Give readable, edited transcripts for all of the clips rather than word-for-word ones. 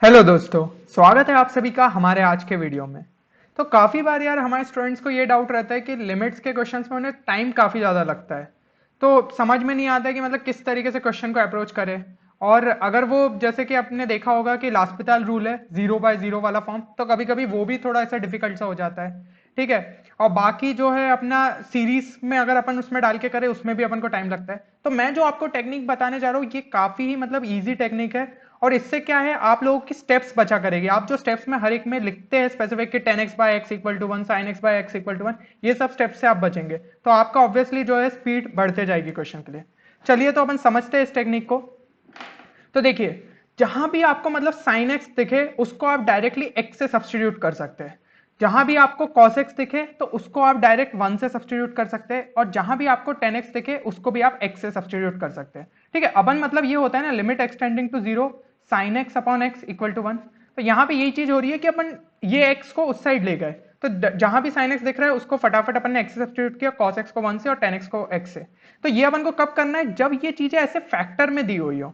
Hello दोस्तों, स्वागत है आप सभी का हमारे आज के वीडियो में। तो काफ़ी बार यार हमारे स्टूडेंट्स को ये डाउट रहता है कि लिमिट्स के क्वेश्चंस में उन्हें टाइम काफ़ी ज़्यादा लगता है। तो समझ में नहीं आता है कि मतलब किस तरीके से क्वेश्चन को अप्रोच करें। और अगर वो जैसे कि आपने देखा होगा कि लास्पिताल रूल है 0/0 वाला फॉर्म, तो कभी कभी वो भी थोड़ा ऐसा डिफिकल्ट सा हो जाता है। ठीक है। और बाकी जो है अपना सीरीज में अगर अपन उसमें डाल के करें उसमें भी अपन को टाइम लगता है। तो मैं जो आपको टेक्निक बताने जा रहा हूँ ये काफ़ी ही मतलब ईजी टेक्निक है। और इससे क्या है, आप लोगों की स्टेप्स बचा करेगी। आप जो स्टेप्स में हर एक में लिखते हैं स्पेसिफिक कि 10x/x = 1, sin x/x = 1, ये सब स्टेप्स से आप बचेंगे तो आपका ऑब्वियसली जो है स्पीड बढ़ते जाएगी क्वेश्चन के लिए। चलिए तो अपन समझते हैं इस टेक्निक को। तो देखिए, जहां भी आपको मतलब sin x दिखे उसको आप डायरेक्टली x से सब्सटीट्यूट कर सकते हैं। जहां भी आपको cos x दिखे तो उसको आप डायरेक्ट 1 से सब्सटीट्यूट कर सकते हैं। और जहां भी आपको 10x दिखे उसको भी आप x से सब्सटीट्यूट कर सकते हैं। ठीक है। अपन मतलब ये होता है ना, limit x tending to 0 sin x/x = 1। तो यहाँ पे यही चीज हो रही है कि अपन ये x को उस साइड ले गए। तो जहां भी sin x दिख रहा है उसको फटाफट अपन ने x से सब्सटीट्यूट किया, cos x को 1 से और 10x को x से। तो ये अपन को कब करना है, जब ये चीजें ऐसे फैक्टर में दी हुई हो।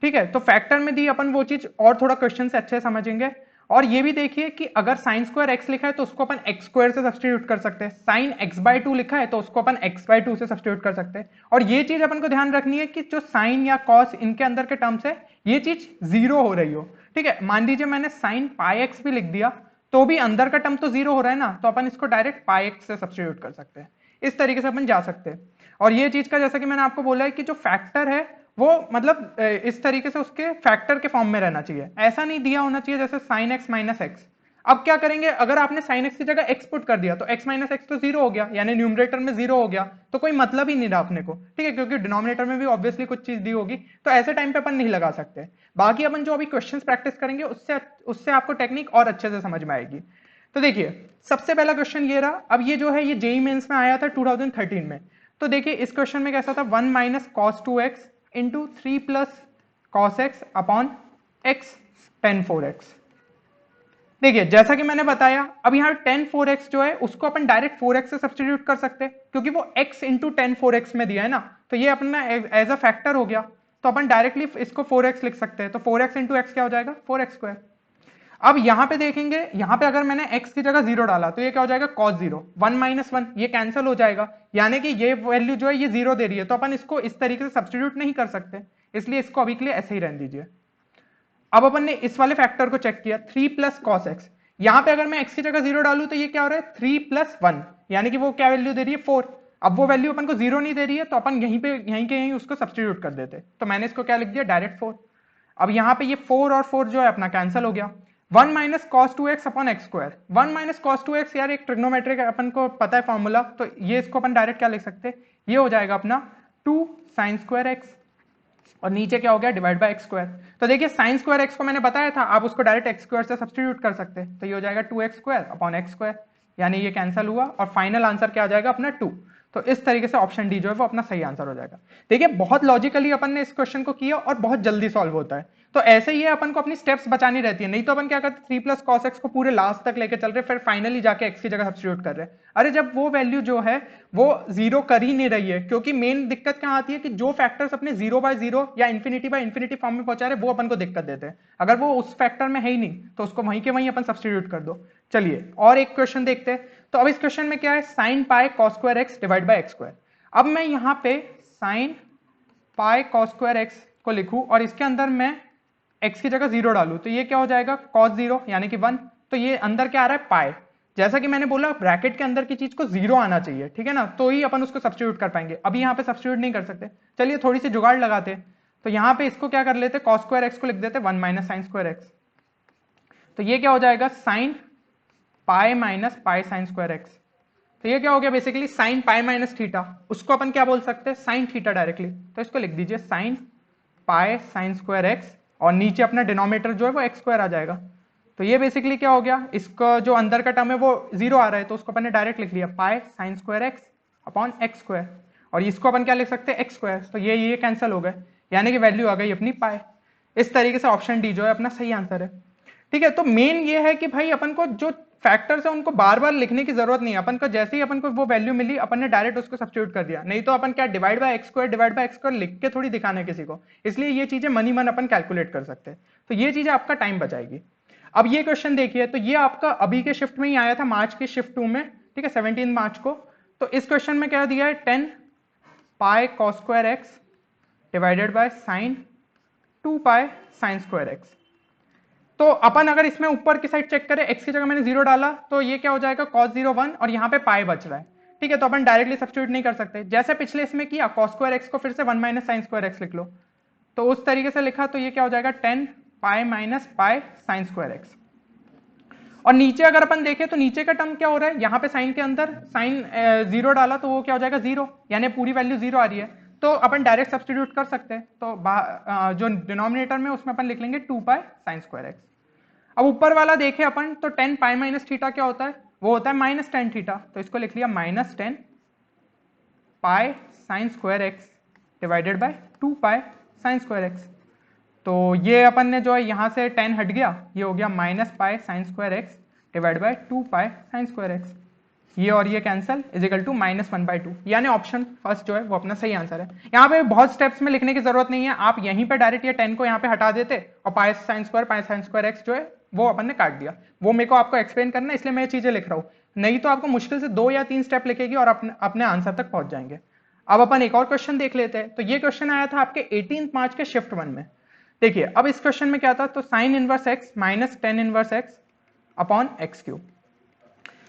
ठीक है। तो फैक्टर में दी अपन वो चीज और थोड़ा क्वेश्चन से अच्छे समझेंगे। और ये भी देखिए कि अगर साइन स्क्वायर एक्स लिखा है तो उसको अपन एक्स स्क्वायर से सब्सटीट्यूट कर सकते हैं। साइन x/2 लिखा है तो उसको अपन x/2 से सब्सटीट्यूट कर सकते हैं। और ये चीज अपन को ध्यान रखनी है कि जो साइन या कॉस इनके अंदर के टर्म्स है ये चीज 0 हो रही हो। ठीक है। मान लीजिए मैंने साइन पाई एक्स भी लिख दिया तो भी अंदर का टर्म तो 0 हो रहा है ना, तो अपन इसको डायरेक्ट पाई एक्स से सब्सटीट्यूट कर सकते हैं। इस तरीके से अपन जा सकते हैं। और ये चीज का जैसा कि मैंने आपको बोला है कि जो फैक्टर है वो मतलब इस तरीके से उसके फैक्टर के फॉर्म में रहना चाहिए, ऐसा नहीं दिया होना चाहिए जैसे sin x - x। अब क्या करेंगे, अगर आपने sin x की जगह x पुट कर दिया तो x - x तो 0 हो गया, यानी न्यूमरेटर में 0 हो गया, तो कोई मतलब ही नहीं रहा अपने को। ठीक है, क्योंकि डिनोमिनेटर में भी ऑब्वियसली कुछ चीज दी होगी, तो ऐसे टाइम पे अपन नहीं लगा सकते। बाकी अपन जो अभी क्वेश्चंस प्रैक्टिस करेंगे उससे उससे आपको टेक्निक और अच्छे से समझ में आएगी। तो देखिए, सबसे पहला क्वेश्चन ये रहा। अब ये जो है ये जेईई मेंस में आया था 2013 में। तो देखिए इस क्वेश्चन में कैसा था, 1 - cos 2x into 3 + cos x upon x tan 4x। देखिए जैसा कि मैंने बताया, अब यहाँ tan 4x जो है उसको अपन डायरेक्ट 4x से सब्सटीट्यूट कर सकते हैं क्योंकि वो x इंटू tan 4x में दिया है ना, तो ये अपना एज अ फैक्टर हो गया। तो अपन डायरेक्टली इसको 4x लिख सकते हैं। तो 4x इंटू x क्या हो जाएगा, 4x²। अब यहां पे देखेंगे, यहां पे अगर मैंने x की जगह 0 डाला तो ये क्या हो जाएगा, cos 0। 1 - 1 ये कैंसिल हो जाएगा, यानी कि ये वैल्यू जो है ये 0 दे रही है, तो अपन इसको इस तरीके से सब्सटीट्यूट नहीं कर सकते, इसलिए इसको अभी के लिए ऐसे ही रहने दीजिए। अब अपन ने इस वाले फैक्टर को चेक किया, 3 + cos x। यहां पे अगर मैं x की जगह 0 डालू तो ये क्या हो रहा है, 3 + 1, यानी कि वो क्या वैल्यू दे रही है, 4। अब वो वैल्यू अपन को 0 नहीं दे रही है तो अपन यहीं पे यहीं के यहीं उसको सब्सटीट्यूट कर देते, तो मैंने इसको क्या लिख दिया, डायरेक्ट 4। अब यहां पे ये 4 और 4 जो है अपना कैंसिल हो गया। 1 - cos 2x upon x²। 1 - cos 2x यार एक ट्रिग्नोमेट्रिक अपन को पता है फॉर्मूला, तो ये इसको अपन डायरेक्ट क्या लिख सकते हैं, ये हो जाएगा अपना 2 sin² x, और नीचे क्या हो गया, डिवाइड बाय x²। तो देखिए sin² x को मैंने बताया था, आप उसको डायरेक्ट x² से सब्सटीट्यूट कर सकते हैं, तो ये हो जाएगा 2x² अपॉन x², यानी ये कैंसिल हुआ और फाइनल आंसर क्या आ जाएगा अपना 2। तो इस तरीके से ऑप्शन डी जो है वो अपना सही आंसर हो जाएगा। देखिए बहुत लॉजिकली अपन ने इस क्वेश्चन को किया और बहुत जल्दी सॉल्व होता है। तो ऐसे ही अपन को अपनी स्टेप्स बचानी रहती है, नहीं तो अपन क्या करते, 3 + cos x को पूरे लास्ट तक लेके चल रहे, फिर फाइनली जाके x की जगह सब्सटीट्यूट कर रहे हैं। अरे जब वो वैल्यू जो है वो 0 कर ही नहीं रही है, क्योंकि मेन दिक्कत कहां आती है कि जो फैक्टर्स अपने 0/0 या ∞/∞ फॉर्म में पहुंचा रहे वो अपन को दिक्कत देते हैं। अगर वो उस फैक्टर में है ही नहीं तो उसको वहीं के वहीं अपन सब्सटीट्यूट कर दो। चलिए और एक क्वेश्चन देखते हैं। तो अब इस क्वेश्चन में क्या है, sin π cos² x divide by x²। अब मैं यहां पे sin π cos² x को लिखूं और इसके अंदर मैं x की जगह 0 डालूं, तो ये क्या हो जाएगा, cos 0 यानी कि 1। तो ये अंदर क्या आ रहा है, पाई। जैसा कि मैंने बोला ब्रैकेट के अंदर की चीज को 0 आना चाहिए, ठीक है ना, तो ही अपन उसको सब्सटीट्यूट कर पाएंगे। अभी यहाँ पे सब्सटीट्यूट नहीं कर सकते, चलिए थोड़ी सी जुगाड़ लगाते। तो यहाँ पे इसको क्या कर लेते, cos² x को लिख देते 1 - sin² x। तो ये क्या हो जाएगा, sin pi minus pi sin² x। तो ये क्या हो गया, basically sin pi minus theta, उसको अपन क्या बोल सकते हैं, sin थीटा डायरेक्टली। तो इसको लिख दीजिए sin पाई sin² x, और नीचे अपना डिनोमिनेटर जो है वो x² आ जाएगा। तो ये बेसिकली क्या हो गया, इसका जो अंदर का टर्म है वो 0 आ रहा है, तो उसको अपन ने डायरेक्ट लिख लिया पाई sin² x अपॉन x²। और इसको अपन क्या लिख सकते हैं, x²। तो ये कैंसिल हो गए, यानी कि वैल्यू आ गई अपनी पाई। इस तरीके से ऑप्शन डी जो है अपना सही आंसर है। ठीक है। तो मेन ये है कि भाई अपन को जो फैक्टर से उनको बार बार लिखने की जरूरत नहीं है। अपन को जैसे ही अपन को वो वैल्यू मिली अपन ने डायरेक्ट उसको सब्स्टिट्यूट कर दिया, नहीं तो अपन क्या डिवाइड बाय एक्स स्क्वायर लिख के थोड़ी दिखाना है किसी को। इसलिए ये चीजें मन ही मन अपन कैलकुलेट कर सकते हैं, तो ये चीजें आपका टाइम बचाएगी। अब ये क्वेश्चन देखिए, तो ये आपका अभी के शिफ्ट में ही आया था, मार्च के शिफ्ट 2 में, ठीक है, 17 मार्च को। तो इस क्वेश्चन में क्या दिया है, 10 pi cos square x divided by sine 2 pi sine square x. तो अपन अगर इसमें ऊपर की साइड चेक करें, एक्स की जगह मैंने 0 डाला तो ये क्या हो जाएगा, cos 0 1, और यहाँ पे पाई बच रहा है, ठीक है। तो अपन डायरेक्टली सब्स्टिट्यूट नहीं कर सकते, जैसे पिछले इसमें किया cos स्क्वायर एक्स को फिर से 1 माइनस साइन स्क्वायर एक्स लिख लो, तो उस तरीके से लिखा, तो ये क्या हो जाएगा 10 pi minus pi sine square x. और नीचे अगर अपन देखें तो नीचे का टर्म क्या हो रहा है, यहाँ पे साइन के अंदर साइन 0 डाला तो वो क्या हो जाएगा 0, यानी पूरी वैल्यू 0 आ रही है, तो अपन डायरेक्ट सब्स्टिट्यूट कर सकते हैं। तो जो डिनोमिनेटर में उसमें अपन लिख लेंगे 2 पाई साइन स्क्वायर एक्स। अब ऊपर वाला देखें अपन तो 10 पाई माइनस थीटा क्या होता है, वो होता है माइनस टेन थीटा, तो इसको लिख लिया minus 10 pi sine square x divided by 2 pi sine square x. तो ये अपन ने जो है यहाँ से 10 हट गया, ये हो गया minus pi sine square x divide by 2 pi sine square x. ये और ये कैंसल इज इक्वल टू -1/2, यानी ऑप्शन फर्स्ट जो है वो अपना सही आंसर है। यहाँ पे बहुत स्टेप्स में लिखने की जरूरत नहीं है, आप यहीं पे डायरेक्ट ये 10 को यहाँ पे हटा देते और पाई साइन स्क्वायर एक्स जो है वो अपन ने काट दिया। वो मेरे को आपको एक्सप्लेन करना है इसलिए मैं ये चीजें लिख रहा हूँ, नहीं तो आपको मुश्किल से 2 या 3 स्टेप लिखेगी और अपने आंसर तक पहुंच जाएंगे। अब अपन एक और क्वेश्चन देख लेते हैं। तो ये क्वेश्चन आया था आपके 18 मार्च के शिफ्ट 1 में। देखिए अब इस क्वेश्चन में क्या था, तो sine inverse x minus tan inverse x upon x cube.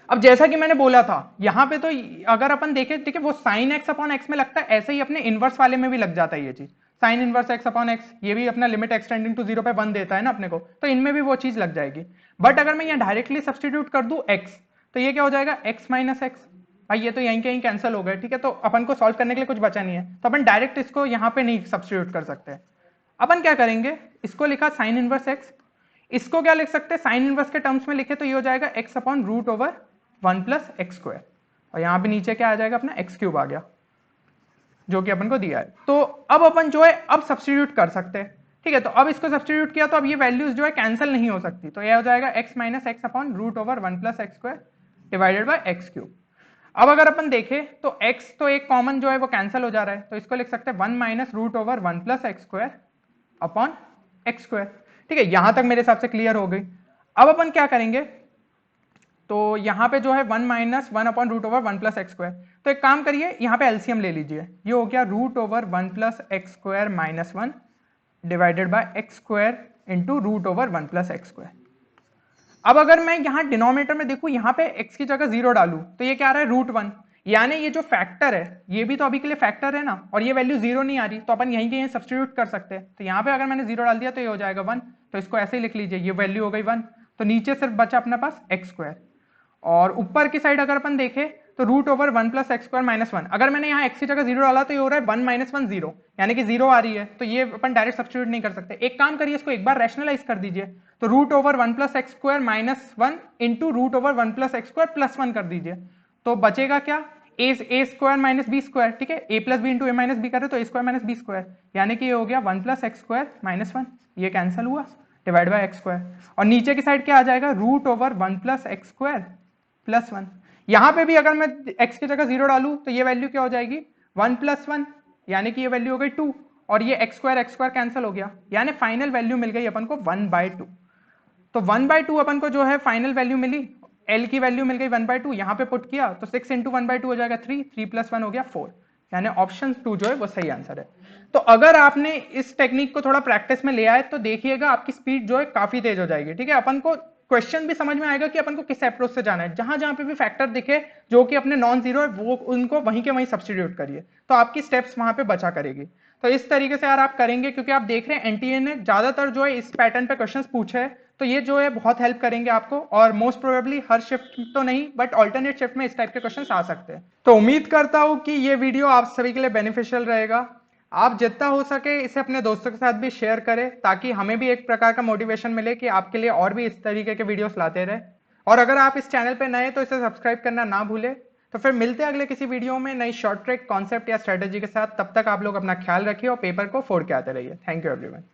अब जैसा कि मैंने बोला था यहाँ पे, तो अगर अपन देखें, ठीक है, वो साइन एक्स अपॉन एक्स में लगता है, ऐसे ही अपने इनवर्स वाले में भी लग जाता है ये चीज, sine inverse x upon x, ये भी अपना लिमिट एक्सटेंडिंग टू 0 पे 1 देता है ना अपने को, तो इनमें भी वो चीज लग जाएगी। बट अगर मैं यहाँ डायरेक्टली सब्सटीट्यूट कर दूं एक्स, तो ये क्या हो जाएगा एक्स माइनस एक्स, भाई ये तो यहीं के यहीं कैंसिल हो गए, ठीक है, तो अपन को सॉल्व करने के लिए कुछ बचा नहीं है, तो अपन डायरेक्ट इसको यहाँ पे नहीं सब्सटीट्यूट कर सकते। अपन क्या करेंगे, इसको लिखा साइन इनवर्स एक्स, इसको क्या लिख सकते हैं, साइन इनवर्स के टर्म्स में लिखे तो ये हो जाएगा x upon root over 1 plus x square, और यहाँ पे नीचे क्या आ जाएगा अपना एक्स क्यूब आ गया जो कि अपन को दिया है। तो अब अपन जो है अब सब्सटीट्यूट कर सकते हैं, ठीक है। तो अब इसको सब्सटीट्यूट किया तो अब ये वैल्यूज जो है कैंसिल नहीं हो सकती, तो ये हो जाएगा x minus x upon root over 1 plus x square divided by x cube. अब अगर अपन देखें तो x तो एक कॉमन जो है वो कैंसिल हो जा रहा है, तो इसको लिख सकते हैं 1 minus root over 1 plus x square upon x square, ठीक है। यहां तक मेरे हिसाब से क्लियर हो गई। अब अपन क्या करेंगे, तो यहाँ पे जो है 1 minus 1 upon root over 1 plus x square, तो एक काम करिए यहाँ पे एलसीएम ले लीजिए, ये हो गया root over 1 plus x square minus 1 divided by x square into root over 1 plus x square. अब अगर मैं यहाँ डिनोमिनेटर में देखूं, यहाँ पे x की जगह 0 डालूं तो ये क्या आ रहा है रूट 1, यानी ये जो फैक्टर है ये भी तो अभी के लिए फैक्टर है ना, और ये वैल्यू 0 नहीं आ रही, तो अपन यहीं के यहीं सब्सटीट्यूट कर सकते हैं। तो यहाँ पे अगर मैंने 0 डाल दिया तो ये हो जाएगा 1, तो इसको ऐसे ही लिख लीजिए, ये वैल्यू हो गई 1, तो नीचे सिर्फ बचा अपने पास एक्स स्क्वायर, और ऊपर की साइड अगर अपन देखें तो root over 1 plus x square minus 1, अगर मैंने यहाँ x की जगह 0 डाला तो ये हो रहा है 1 माइनस 1 0, यानी कि 0 आ रही है, तो ये अपन डायरेक्ट सब्सटीट्यूट नहीं कर सकते। एक काम करिए, इसको एक बार रैशनलाइज कर दीजिए, तो root over 1 plus x square minus 1 into root over 1 plus x square plus 1 कर दीजिए, तो बचेगा क्या, a square minus b square, ठीक है, a plus b into a minus b करे तो a square minus b square, यानी कि ये हो गया 1 प्लस एक्स स्क्वायर माइनस 1, ये कैंसिल हुआ डिवाइड बाय एक्स स्क्वायर, और नीचे की साइड क्या आ जाएगा root over 1 plus x square plus 1। यहां पे भी अगर मैं x की जगह 0 डालूं तो ये वैल्यू क्या हो जाएगी 1 प्लस 1, यानी कि ये वैल्यू हो गई 2, और ये एक्स स्क्वायर कैंसिल हो गया, यानी फाइनल वैल्यू मिल गई अपन को 1/2। तो 1/2 अपन को जो है फाइनल वैल्यू मिली, l की वैल्यू मिल गई 1/2, यहां पे पुट किया तो 6 इंटू 1/2 हो जाएगा 3, 3 प्लस 1 हो गया 4, यानी ऑप्शन 2 जो है वो सही आंसर है। तो अगर आपने इस टेक्निक को थोड़ा प्रैक्टिस में ले आए तो देखिएगा आपकी स्पीड जो है काफी तेज हो जाएगी, ठीक है। अपन को क्वेश्चन भी समझ में आएगा कि अपन को किस अप्रोच से जाना है, जहां जहां पे भी फैक्टर दिखे जो कि अपने नॉन जीरो है वो उनको वहीं के वहीं सब्स्टिट्यूट करिए, तो आपकी स्टेप्स वहां पे बचा करेगी। तो इस तरीके से यार आप करेंगे, क्योंकि आप देख रहे हैं एनटीए ने ज्यादातर जो है इस पैटर्न पे क्वेश्चंस पूछे हैं, तो ये जो है बहुत हेल्प करेंगे आपको, और मोस्ट प्रोबेबली हर शिफ्ट तो नहीं बट ऑल्टरनेट शिफ्ट में इस टाइप के क्वेश्चंस आ सकते हैं। तो उम्मीद करता हूं कि ये वीडियो आप सभी के लिए बेनिफिशियल रहेगा। आप जितना हो सके इसे अपने दोस्तों के साथ भी शेयर करें, ताकि हमें भी एक प्रकार का मोटिवेशन मिले कि आपके लिए और भी इस तरीके के वीडियोस लाते रहे। और अगर आप इस चैनल पे नए तो इसे सब्सक्राइब करना ना भूलें। तो फिर मिलते हैं अगले किसी वीडियो में नई शॉर्ट ट्रिक, कॉन्सेप्ट या स्ट्रेटेजी के साथ। तब तक आप लोग अपना ख्याल रखिए और पेपर को फोड़ के आते रहिए। Thank you everyone.